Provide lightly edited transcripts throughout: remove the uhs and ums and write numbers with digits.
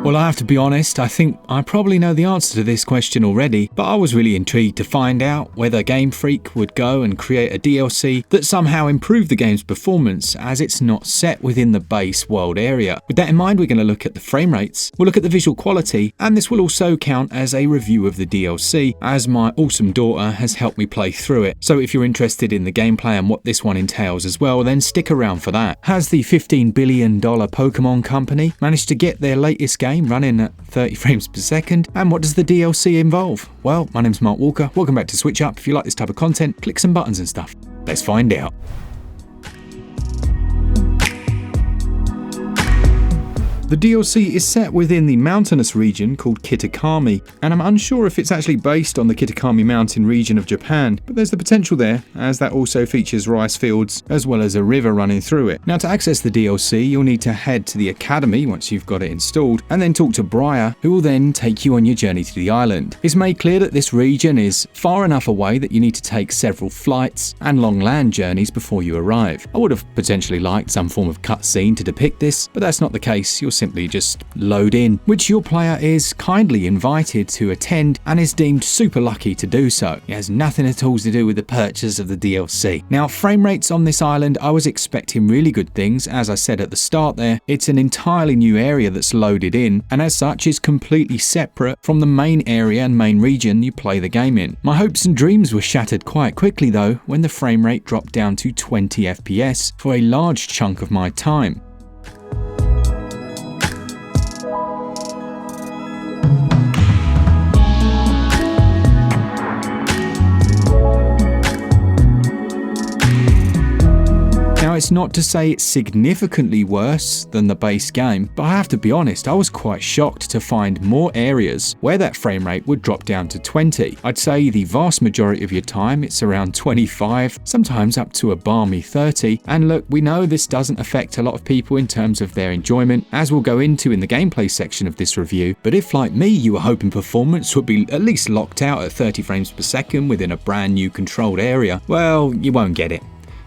Well, I have to be honest, I think I probably know the answer to this question already, but I was really intrigued to find out whether Game Freak would go and create a DLC that somehow improved the game's performance, as it's not set within the base world area. With that in mind, we're going to look at the frame rates, we'll look at the visual quality, and this will also count as a review of the DLC, as my awesome daughter has helped me play through it. So if you're interested in the gameplay and what this one entails as well, then stick around for that. Has the $15 billion Pokemon company managed to get their latest game running at 30 frames per second? And what does the DLC involve? Well, my name's Mark Walker, welcome back to SwitchUp. If you like this type of content, click some buttons and stuff. Let's find out. The DLC is set within the mountainous region called Kitakami, and I'm unsure if it's actually based on the Kitakami mountain region of Japan, but there's the potential there, as that also features rice fields as well as a river running through it. Now, to access the DLC, you'll need to head to the academy once you've got it installed, and then talk to Briar, who will then take you on your journey to the island. It's made clear that this region is far enough away that you need to take several flights and long land journeys before you arrive. I would have potentially liked some form of cutscene to depict this, but that's not the case. You'll simply just load in, which your player is kindly invited to attend and is deemed super lucky to do so. It has nothing at all to do with the purchase of the DLC. Now, frame rates on this island, I was expecting really good things. As I said at the start there, it's an entirely new area that's loaded in, and as such is completely separate from the main area and main region you play the game in. My hopes and dreams were shattered quite quickly though, when the frame rate dropped down to 20 FPS for a large chunk of my time. It's not to say it's significantly worse than the base game, but I have to be honest, I was quite shocked to find more areas where that frame rate would drop down to 20. I'd say the vast majority of your time it's around 25, sometimes up to a balmy 30, and look, we know this doesn't affect a lot of people in terms of their enjoyment, as we'll go into in the gameplay section of this review, but if like me you were hoping performance would be at least locked out at 30 frames per second within a brand new controlled area, well, you won't get it.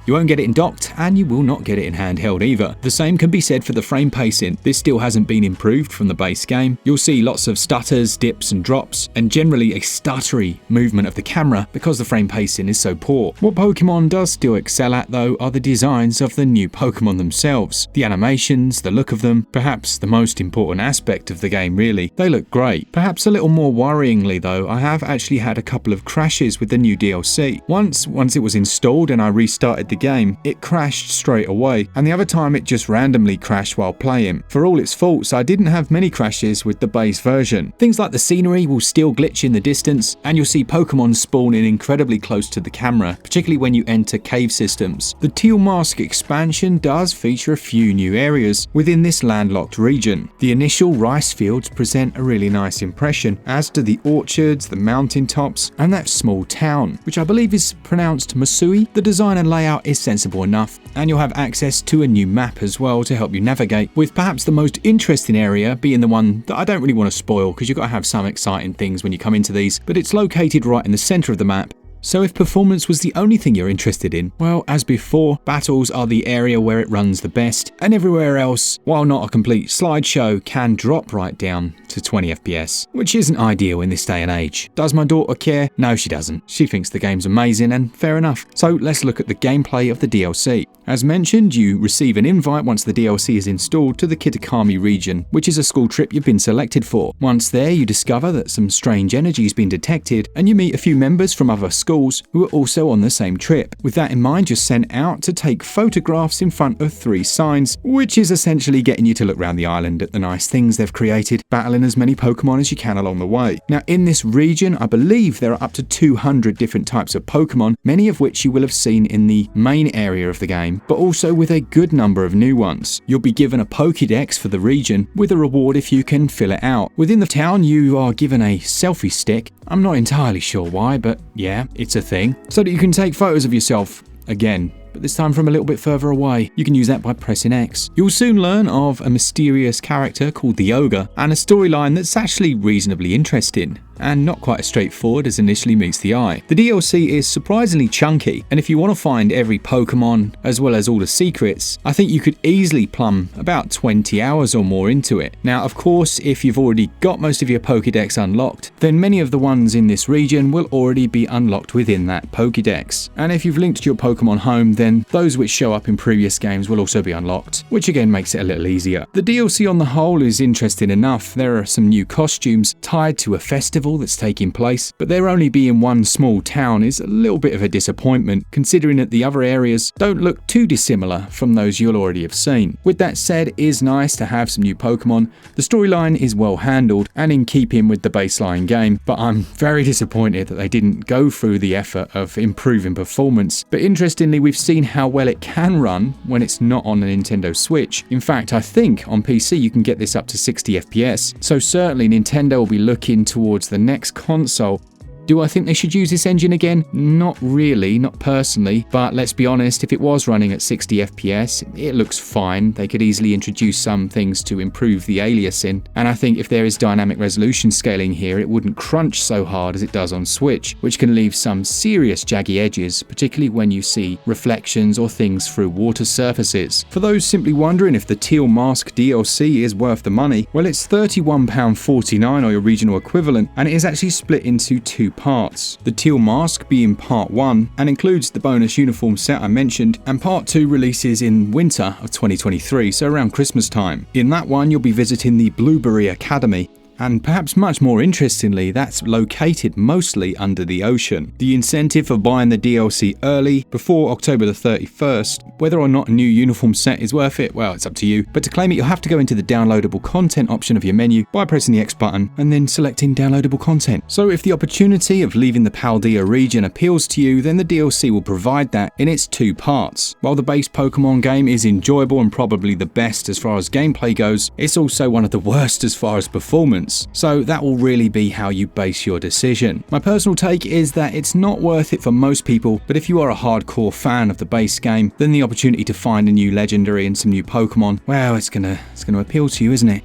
You won't get it in docked, and you will not get it in handheld either. The same can be said for the frame pacing. This still hasn't been improved from the base game. You'll see lots of stutters, dips and drops, and generally a stuttery movement of the camera because the frame pacing is so poor. What Pokemon does still excel at though are the designs of the new Pokemon themselves. The animations, the look of them, perhaps the most important aspect of the game really. They look great. Perhaps a little more worryingly though, I have actually had a couple of crashes with the new DLC. Once it was installed and I restarted the game, it crashed straight away, and the other time it just randomly crashed while playing. For all its faults, I didn't have many crashes with the base version. Things like the scenery will still glitch in the distance, and you'll see Pokemon spawning incredibly close to the camera, particularly when you enter cave systems. The Teal Mask expansion does feature a few new areas within this landlocked region. The initial rice fields present a really nice impression, as do the orchards, the mountain tops, and that small town, which I believe is pronounced Masui. The design and layout is sensible enough, and you'll have access to a new map as well to help you navigate, with perhaps the most interesting area being the one that I don't really want to spoil because you've got to have some exciting things when you come into these, but it's located right in the center of the map. So if performance was the only thing you're interested in, well, as before, battles are the area where it runs the best, and everywhere else, while not a complete slideshow, can drop right down to 20 FPS, which isn't ideal in this day and age. Does my daughter care? No, she doesn't. She thinks the game's amazing, and fair enough. So let's look at the gameplay of the DLC. As mentioned, you receive an invite once the DLC is installed to the Kitakami region, which is a school trip you've been selected for. Once there, you discover that some strange energy has been detected, and you meet a few members from other schools who are also on the same trip. With that in mind, you're sent out to take photographs in front of 3 signs, which is essentially getting you to look around the island at the nice things they've created, battling as many Pokemon as you can along the way. Now, in this region, I believe there are up to 200 different types of Pokemon, many of which you will have seen in the main area of the game, but also with a good number of new ones. You'll be given a Pokédex for the region, with a reward if you can fill it out. Within the town, you are given a selfie stick. I'm not entirely sure why, but yeah, it's a thing. So that you can take photos of yourself again, but this time from a little bit further away. You can use that by pressing X. You'll soon learn of a mysterious character called the Ogre, and a storyline that's actually reasonably interesting. and not quite as straightforward as initially meets the eye. The DLC is surprisingly chunky, and if you want to find every Pokemon as well as all the secrets, I think you could easily plumb about 20 hours or more into it. Now, of course, if you've already got most of your Pokédex unlocked, then many of the ones in this region will already be unlocked within that Pokédex. And if you've linked your Pokemon home, then those which show up in previous games will also be unlocked, which again makes it a little easier. The DLC on the whole is interesting enough. There are some new costumes tied to a festival that's taking place, but there only being one small town is a little bit of a disappointment, considering that the other areas don't look too dissimilar from those you'll already have seen. With that said, it is nice to have some new Pokemon. The storyline is well handled and in keeping with the baseline game, but I'm very disappointed that they didn't go through the effort of improving performance. But interestingly, we've seen how well it can run when it's not on the Nintendo Switch. In fact, I think on PC you can get this up to 60 FPS, so certainly Nintendo will be looking towards the next console. Do I think they should use this engine again? Not really, not personally, but let's be honest, if it was running at 60 FPS, it looks fine. They could easily introduce some things to improve the aliasing, and I think if there is dynamic resolution scaling here, it wouldn't crunch so hard as it does on Switch, which can leave some serious jaggy edges, particularly when you see reflections or things through water surfaces. For those simply wondering if the Teal Mask DLC is worth the money, well, it's £31.49 or your regional equivalent, and it is actually split into two parts. The Teal Mask being part 1 and includes the bonus uniform set I mentioned, and part 2 releases in winter of 2023, so around Christmas time. In that one you'll be visiting the Blueberry Academy, and perhaps much more interestingly, that's located mostly under the ocean. The incentive for buying the DLC early, before October the 31st, whether or not a new uniform set is worth it, well, it's up to you. But to claim it, you'll have to go into the downloadable content option of your menu by pressing the X button and then selecting downloadable content. So if the opportunity of leaving the Paldea region appeals to you, then the DLC will provide that in its two parts. While the base Pokemon game is enjoyable and probably the best as far as gameplay goes, it's also one of the worst as far as performance. So that will really be how you base your decision. My personal take is that it's not worth it for most people, but if you are a hardcore fan of the base game, then the opportunity to find a new legendary and some new Pokemon, well, it's gonna appeal to you, isn't it?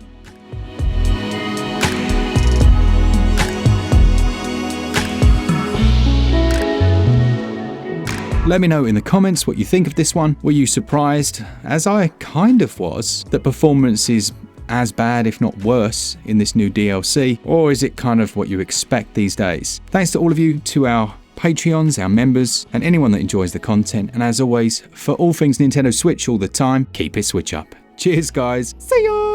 Let me know in the comments what you think of this one. Were you surprised, as I kind of was, that performance is as bad if not worse in this new DLC, or is it kind of what you expect these days? Thanks to all of you, to our Patreons, our members, and anyone that enjoys the content, and as always, for all things Nintendo Switch all the time, keep it Switch up. Cheers guys, see ya!